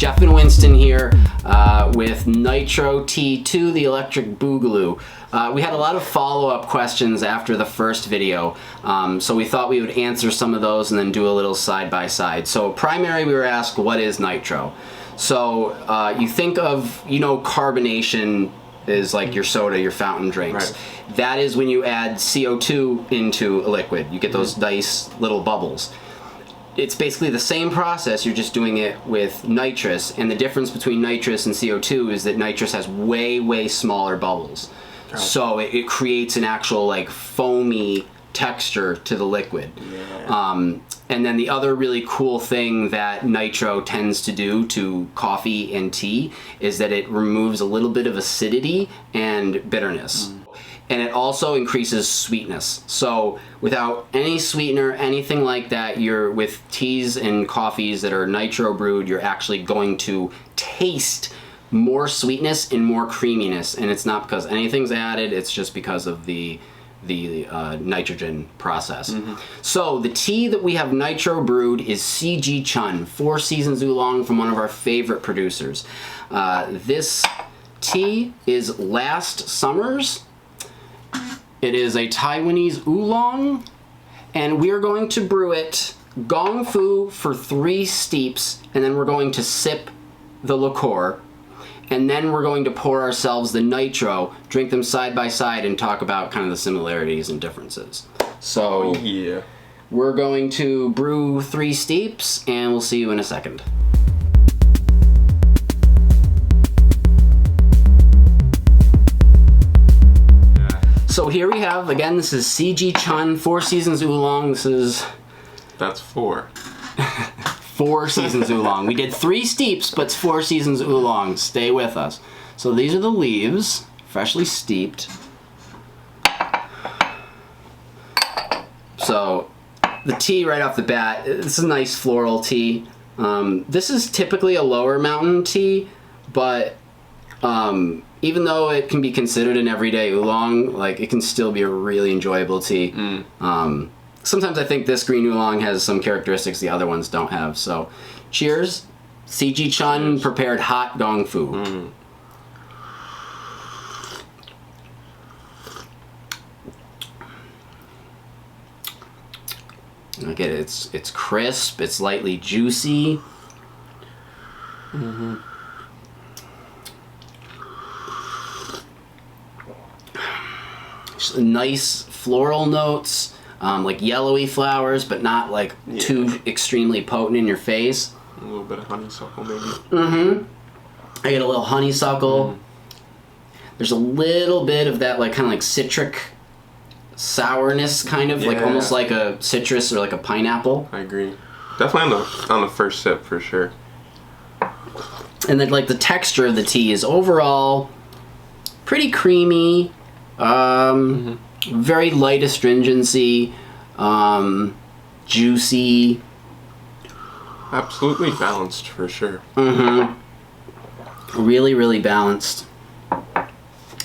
Jeff and Winston here with Nitro T2, the electric boogaloo. We had a lot of follow-up questions after the first video, so we thought we would answer some of those and then do a little side-by-side. So primary, we were asked, what is nitro? So you think of, carbonation is like your soda, your fountain drinks. Right. That is when you add CO2 into a liquid. You get those nice little bubbles. It's basically the same process, you're just doing it with nitrous, and the difference between nitrous and CO2 is that nitrous has way, way smaller bubbles. Right. So it creates an actual like foamy texture to the liquid. Yeah. And then the other really cool thing that nitro tends to do to coffee and tea is that it removes a little bit of acidity and bitterness. And it also increases sweetness. So without any sweetener, anything like that, you're with teas and coffees that are nitro brewed, you're actually going to taste more sweetness and more creaminess. And it's not because anything's added, it's just because of the nitrogen process. So the tea that we have nitro brewed is CG Chun, 4 Seasons Oolong from one of our favorite producers. This tea is last summer's. It is a Taiwanese oolong, and we are going to brew it gong fu for 3 steeps, and then we're going to sip the liqueur, and then we're going to pour ourselves the nitro, drink them side by side, and talk about kind of the similarities and differences. So yeah, we're going to brew 3 steeps, and we'll see you in a second. So here we have, again, this is CG Chun, 4 Seasons Oolong. That's 4. 4 Seasons Oolong. We did 3 steeps, but it's 4 Seasons Oolong. Stay with us. So these are the leaves, freshly steeped. So the tea right off the bat, this is a nice floral tea. This is typically a lower mountain tea, but even though it can be considered an everyday oolong, like it can still be a really enjoyable tea. Sometimes I think this green oolong has some characteristics the other ones don't have. So, cheers. CG Chun prepared hot gong fu. Look at it. It's crisp. It's lightly juicy. Nice floral notes, like yellowy flowers, but not like too extremely potent in your face. A little bit of honeysuckle, maybe. I get a little honeysuckle. There's a little bit of that, like kind of like citric sourness, kind of like almost like a citrus or like a pineapple. I agree. Definitely on the first sip for sure. And then like the texture of the tea is overall pretty creamy. Very light astringency, juicy. Absolutely balanced for sure. Really, really balanced. And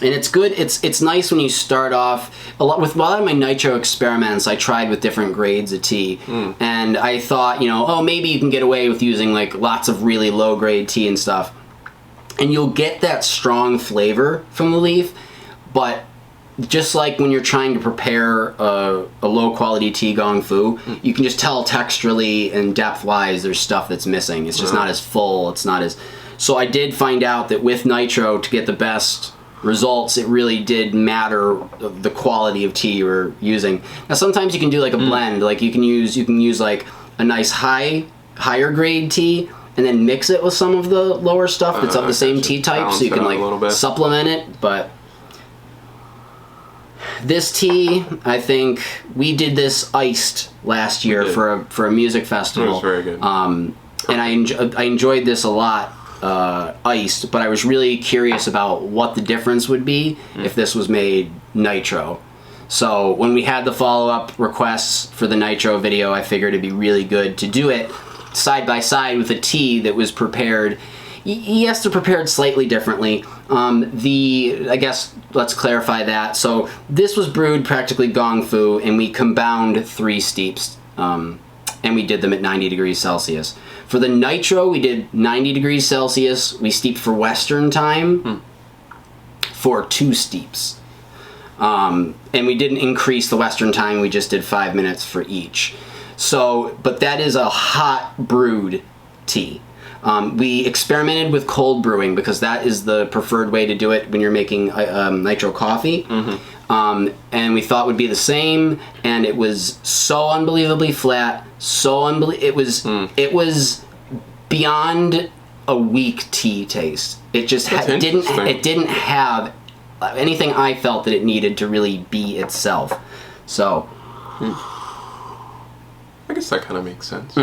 it's good. It's nice when you start off. With a lot of my nitro experiments, I tried with different grades of tea, and I thought, maybe you can get away with using like lots of really low grade tea and stuff, and you'll get that strong flavor from the leaf, but just like when you're trying to prepare a low-quality tea gong fu, you can just tell texturally and depth-wise there's stuff that's missing. It's just not as full. It's not as... So I did find out that with nitro, to get the best results, it really did matter the quality of tea you were using. Now sometimes you can do like a blend. Like you can use like a nice higher grade tea and then mix it with some of the lower stuff that's of the same tea type, so you can like supplement it, but... This tea, I think we did this iced last year for a music festival. It was very good. And I enjoyed this a lot iced, but I was really curious about what the difference would be if this was made nitro. So when we had the follow-up requests for the nitro video, I figured it'd be really good to do it side by side with a tea that was prepared. Yes, they're prepared slightly differently. I guess let's clarify that. So this was brewed practically gong fu, and we compound 3 steeps. and we did them at 90 degrees Celsius. For the Nitro, we did 90 degrees Celsius. We steeped for Western time for 2 steeps. And we didn't increase the Western time, we just did 5 minutes for each. So, but that is a hot brewed tea. We experimented with cold brewing because that is the preferred way to do it when you're making Nitro coffee. And we thought would be the same, and it was so unbelievably flat, it was beyond a weak tea taste. It just didn't have anything I felt that it needed to really be itself. So I guess that kind of makes sense.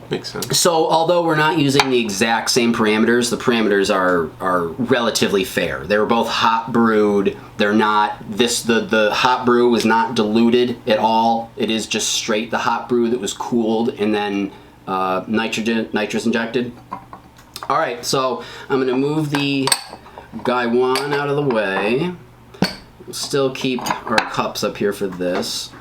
Makes sense. So, although we're not using the exact same parameters, the parameters are relatively fair. They were both hot brewed. They're not the hot brew was not diluted at all. It is just straight the hot brew that was cooled and then nitrous injected. All right, so I'm gonna move the Gaiwan out of the way. We'll still keep our cups up here for this,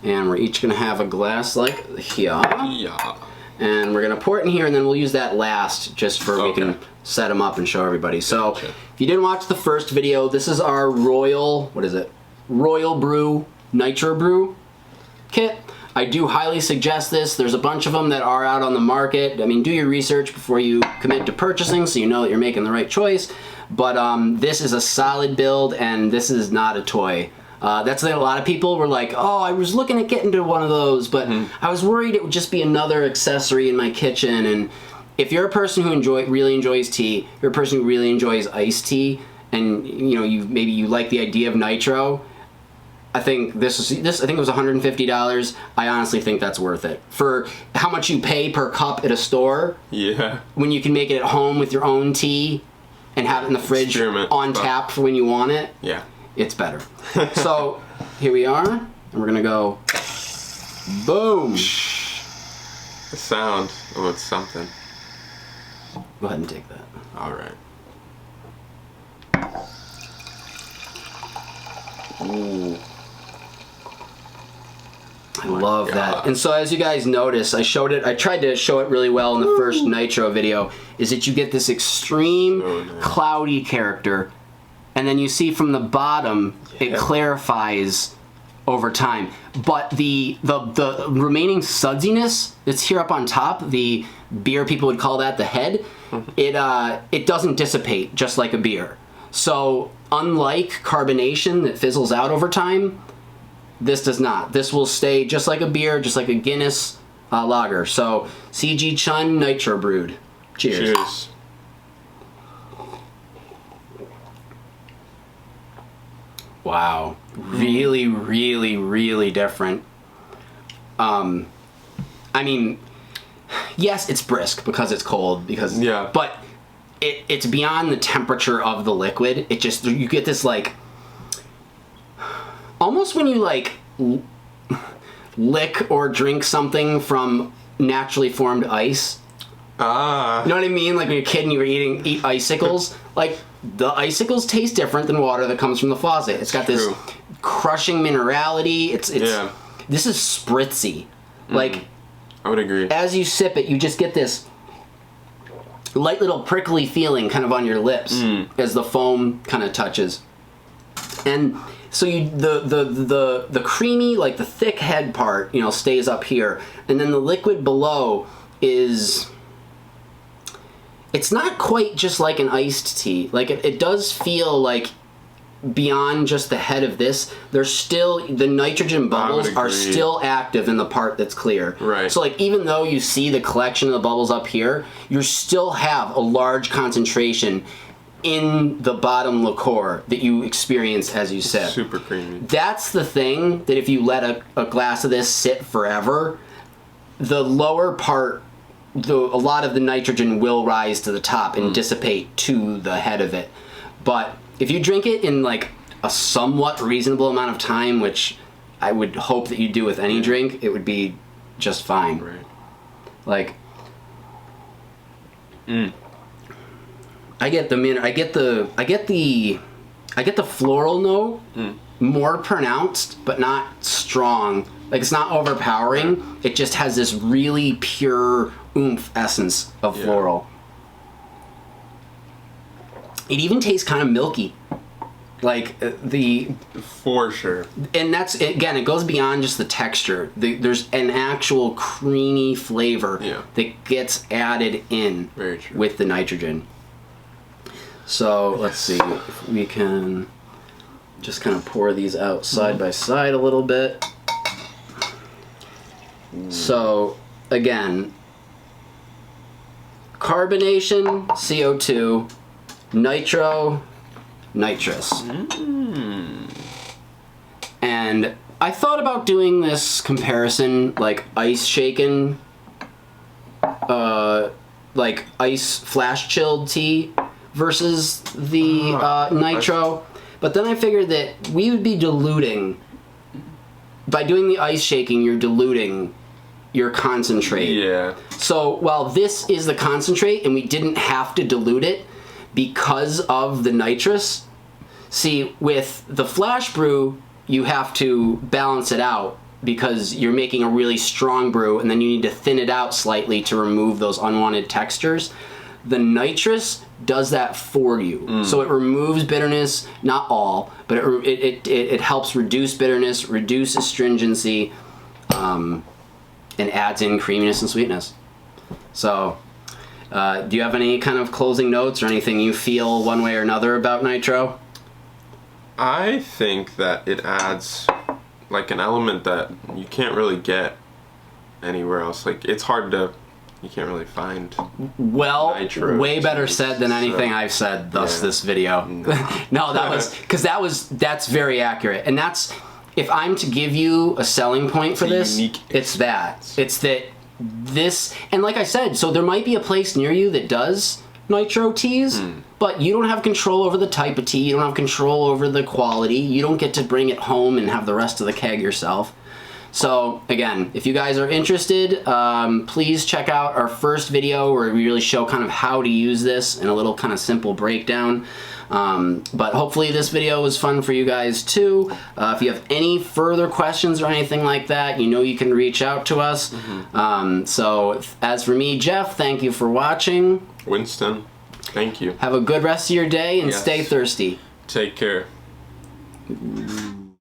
and we're each gonna have a glass like here. Yeah. And we're gonna pour it in here, and then we'll use that last just for we can set them up and show everybody. So, if you didn't watch the first video, this is our Royal Brew Nitro Brew kit. I do highly suggest this. There's a bunch of them that are out on the market. I mean, do your research before you commit to purchasing so you know that you're making the right choice. But this is a solid build, and this is not a toy. That's like a lot of people were like, oh, I was looking at getting to one of those, but I was worried it would just be another accessory in my kitchen. And if you're a person who really enjoys tea, you're a person who really enjoys iced tea, and maybe you like the idea of Nitro, I think I think it was $150. I honestly think that's worth it. For how much you pay per cup at a store, when you can make it at home with your own tea and have it in the fridge on tap for when you want it. It's better. So here we are, and we're gonna go boom. The sound. Oh, it's something. Go ahead and take that. All right. Ooh. I love that. And so as you guys notice, I tried to show it really well in the first Nitro video, is that you get this extreme cloudy character. And then you see from the bottom, it clarifies over time. But the remaining sudsiness that's here up on top, the beer people would call that the head, it doesn't dissipate just like a beer. So unlike carbonation that fizzles out over time, this does not. This will stay just like a beer, just like a Guinness lager. So CG Chun Nitro Brewed. Cheers. Cheers. Wow, really, really, really different. I mean, yes, it's brisk because it's cold, but it's beyond the temperature of the liquid. It just, you get this like, almost when you like lick or drink something from naturally formed ice. You know what I mean? Like when you're a kid and you were eat icicles, like the icicles taste different than water that comes from the faucet. It's got this crushing minerality. This is spritzy. Like, I would agree. As you sip it, you just get this light little prickly feeling kind of on your lips as the foam kind of touches. And so the creamy, like the thick head part, stays up here, and then the liquid below is, it's not quite just like an iced tea. Like it does feel like beyond just the head of this, there's still, the nitrogen bubbles are still active in the part that's clear. Right. So like even though you see the collection of the bubbles up here, you still have a large concentration in the bottom liqueur that you experience as you sip. Super creamy. That's the thing, that if you let a glass of this sit forever, the lower part, a lot of the nitrogen will rise to the top and dissipate to the head of it. But if you drink it in like a somewhat reasonable amount of time, which I would hope that you do with any drink, it would be just fine. Right. Like, I get the floral note more pronounced, but not strong Like, it's not overpowering. It just has this really pure oomph essence of floral. It even tastes kind of milky. Like, For sure. and that's, again, it goes beyond just the texture. There's an actual creamy flavor that gets added in Very true. with the nitrogen. So let's see if we can just kind of pour these out side by side a little bit. So again, carbonation, CO2, nitro, nitrous. And I thought about doing this comparison, like ice shaken, like ice flash chilled tea versus the nitro. But then I figured that we would be diluting, by doing the ice shaking, you're diluting your concentrate. Yeah. So while this is the concentrate and we didn't have to dilute it because of the nitrous, see, with the flash brew, you have to balance it out because you're making a really strong brew and then you need to thin it out slightly to remove those unwanted textures. The nitrous does that for you. So it removes bitterness, not all, but it helps reduce bitterness, reduce astringency, and adds in creaminess and sweetness. So, do you have any kind of closing notes or anything you feel one way or another about nitro? I think that it adds like an element that you can't really get anywhere else. Like, it's hard to, you can't really find. Well, nitro way better teas, said than anything so, I've said thus yeah. this video. No, that was, because that's very accurate. And that's, if I'm to give you a selling point for this, unique it's that. It's that this, and like I said, so there might be a place near you that does nitro teas, but you don't have control over the type of tea, you don't have control over the quality, you don't get to bring it home and have the rest of the keg yourself. So again, if you guys are interested, please check out our first video where we really show kind of how to use this and a little kind of simple breakdown. But hopefully this video was fun for you guys too. If you have any further questions or anything like that, you know you can reach out to us. So as for me, Jeff, thank you for watching. Winston, thank you. Have a good rest of your day and Yes. stay thirsty. Take care.